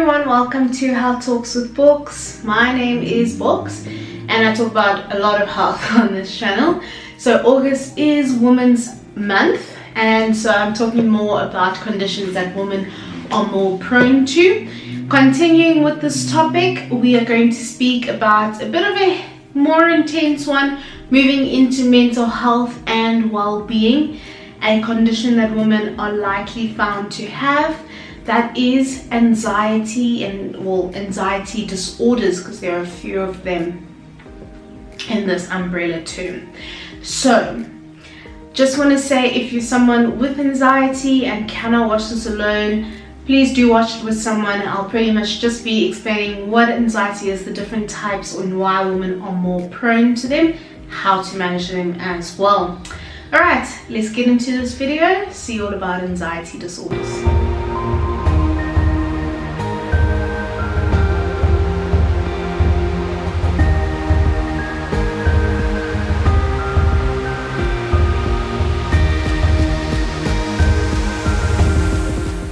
everyone, welcome to Health Talks with Bokz. My name is Bokz and I talk about a lot of health on this channel. So August is Women's Month, and so I'm talking more about conditions that women are more prone to. Continuing with this topic, we are going to speak about a bit of a more intense one, moving into mental health and well-being, a condition that women are likely found to have. That is anxiety anxiety disorders, because there are a few of them in this umbrella term. So just want to say, if you're someone with anxiety and cannot watch this alone, please do watch it with someone. I'll pretty much just be explaining what anxiety is, the different types, and why women are more prone to them, how to manage them as well. Alright, let's get into this video, see all about anxiety disorders.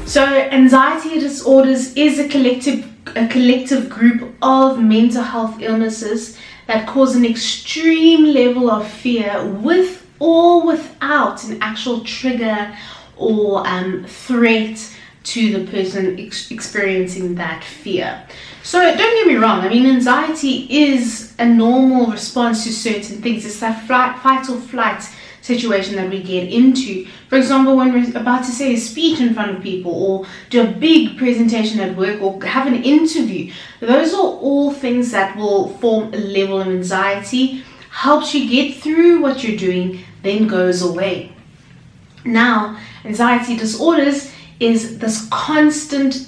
So anxiety disorders is a collective group of mental health illnesses that cause an extreme level of fear with or without an actual trigger or threat to the person experiencing that fear. So don't get me wrong, I mean, anxiety is a normal response to certain things. It's that fight or flight situation that we get into. For example, when we're about to say a speech in front of people, or do a big presentation at work, or have an interview, those are all things that will form a level of anxiety, helps you get through what you're doing, then goes away. Now, anxiety disorders is this constant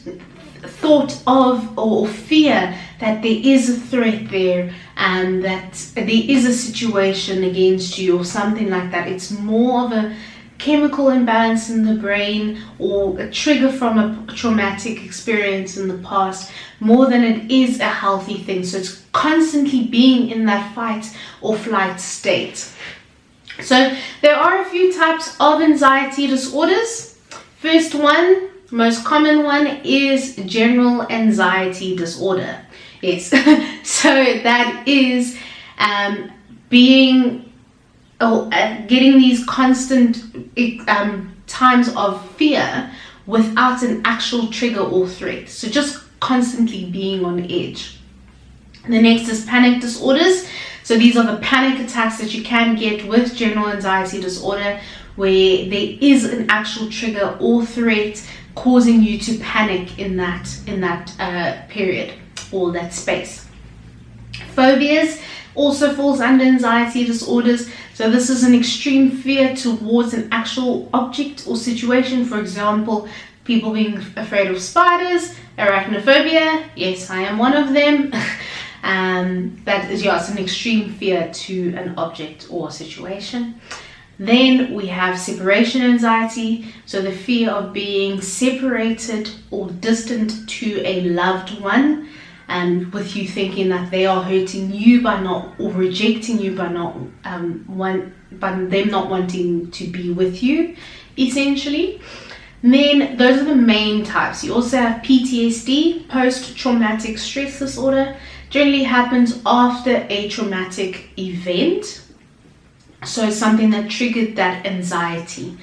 thought of or fear that there is a threat there, and that there is a situation against you or something like that. It's more of a chemical imbalance in the brain or a trigger from a traumatic experience in the past, more than it is a healthy thing. So it's constantly being in that fight or flight state. So there are a few types of anxiety disorders. First one, most common one, is general anxiety disorder. Yes, so that is getting these constant times of fear without an actual trigger or threat. So just constantly being on edge. The next is panic disorders. So these are the panic attacks that you can get with general anxiety disorder, where there is an actual trigger or threat causing you to panic in that period or that space. Phobias also falls under anxiety disorders. So this is an extreme fear towards an actual object or situation. For example, people being afraid of spiders, arachnophobia. Yes, I am one of them. That is, it's an extreme fear to an object or situation. Then we have separation anxiety, so the fear of being separated or distant to a loved one, and with you thinking that they are hurting you by not, or rejecting you by not by them not wanting to be with you, essentially. And then those are the main types. You also have PTSD, post-traumatic stress disorder. Generally happens after a traumatic event. So it's something that triggered that anxiety,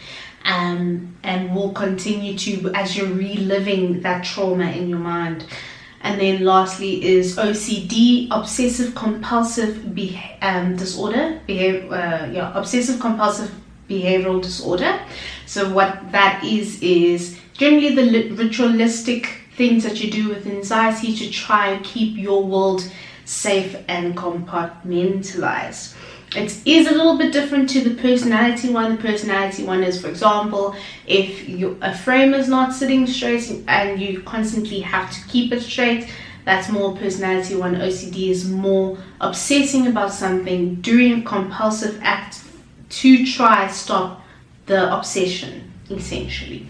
and will continue to as you're reliving that trauma in your mind. And then lastly is OCD, obsessive compulsive disorder, obsessive compulsive behavioral disorder. So what that is generally the ritualistic things that you do with anxiety to try and keep your world safe and compartmentalized. It is a little bit different to the personality one. The personality one is, for example, if a frame is not sitting straight and you constantly have to keep it straight, that's more personality one. OCD is more obsessing about something, doing a compulsive act to try stop the obsession, essentially.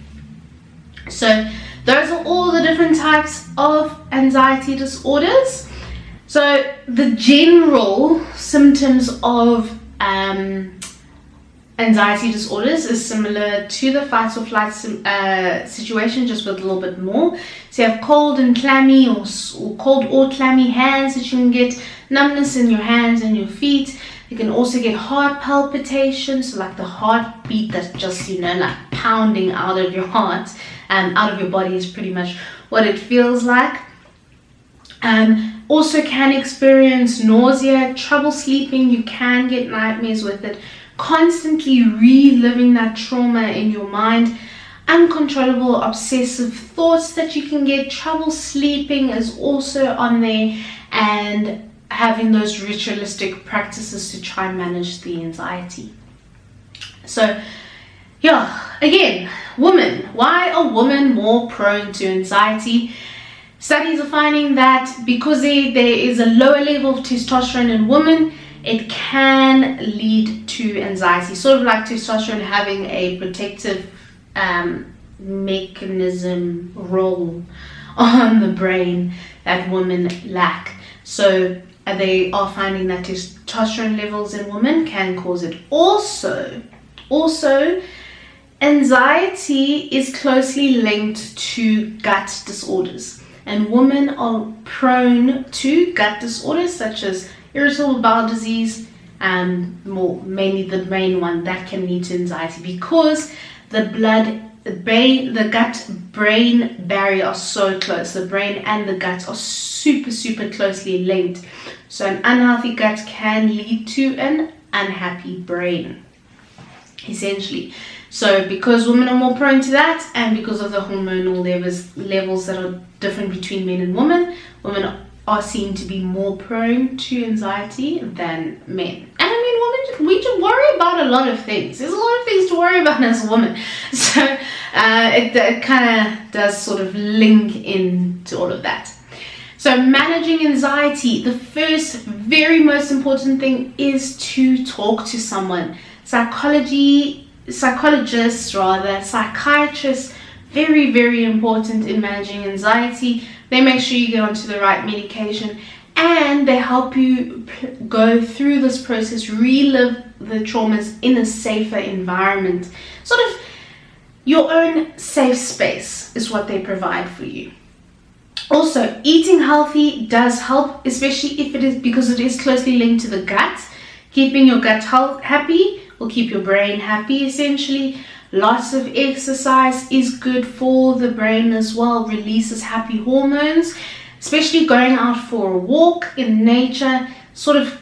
So those are all the different types of anxiety disorders. So the general symptoms of anxiety disorders is similar to the fight or flight situation, just with a little bit more. So you have cold and clammy or cold or clammy hands that you can get, numbness in your hands and your feet. You can also get heart palpitations, so like the heartbeat that's just, like pounding out of your heart and out of your body is pretty much what it feels like. Also can experience nausea, trouble sleeping. You can get nightmares with it, constantly reliving that trauma in your mind, uncontrollable obsessive thoughts that you can get, trouble sleeping is also on there, and having those ritualistic practices to try and manage the anxiety. So yeah, again, women. Why are women more prone to anxiety? Studies are finding that because there is a lower level of testosterone in women, it can lead to anxiety. Sort of like testosterone having a protective mechanism role on the brain that women lack. So they are finding that testosterone levels in women can cause it. Also, anxiety is closely linked to gut disorders, and women are prone to gut disorders such as irritable bowel disease, mainly the main one that can lead to anxiety, because the gut-brain barrier are so close. The brain and the gut are super closely linked. So an unhealthy gut can lead to an unhappy brain, essentially. So because women are more prone to that, and because of the hormonal levels that are different between men and women are seen to be more prone to anxiety than men. And I mean, women, we do worry about a lot of things. There's a lot of things to worry about as a woman. So it kind of does sort of link into all of that. So managing anxiety, the first very most important thing is to talk to someone. Psychologists, psychiatrists, very important in managing anxiety. They make sure you get onto the right medication, and they help you go through this process, relive the traumas in a safer environment. Sort of your own safe space is what they provide for you. Also, eating healthy does help, especially if it is, because it is closely linked to the gut. Keeping your gut happy will keep your brain happy, essentially. Lots of exercise is good for the brain as well, releases happy hormones, especially going out for a walk in nature, sort of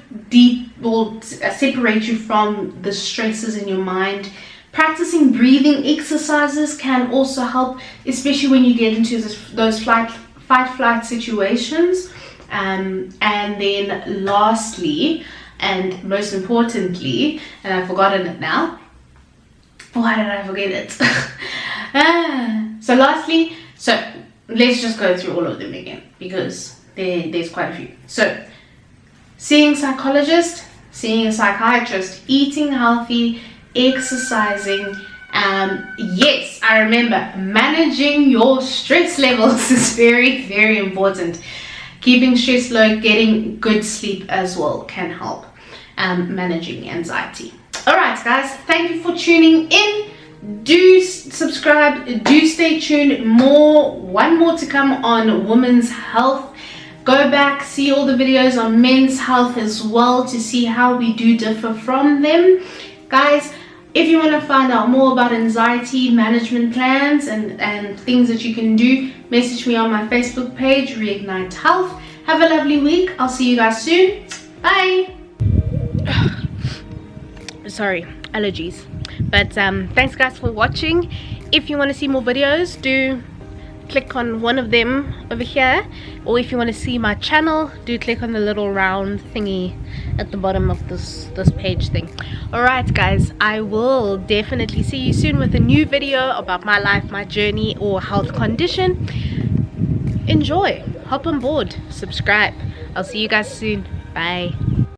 will separate you from the stresses in your mind. Practicing breathing exercises can also help, especially when you get into those fight-flight situations. And then lastly, and most importantly, and I've forgotten it now. Why did I forget it? So lastly, let's just go through all of them again, because there's quite a few. So seeing a psychologist, seeing a psychiatrist, eating healthy, exercising. Yes, I remember, managing your stress levels is very important. Keeping stress low, getting good sleep as well can help managing anxiety. Alright guys, thank you for tuning in. Do subscribe, do stay tuned. One more to come on women's health. Go back, see all the videos on men's health as well to see how we do differ from them. Guys, if you want to find out more about anxiety management plans and things that you can do, message me on my Facebook page, Reignite Health. Have a lovely week. I'll see you guys soon. Bye. Sorry, allergies. But thanks guys for watching. If you want to see more videos, do click on one of them over here, or if you want to see my channel, do click on the little round thingy at the bottom of this page thing. Alright guys, I will definitely see you soon with a new video about my life, my journey, or health condition. Enjoy, hop on board, subscribe. I'll see you guys soon. Bye.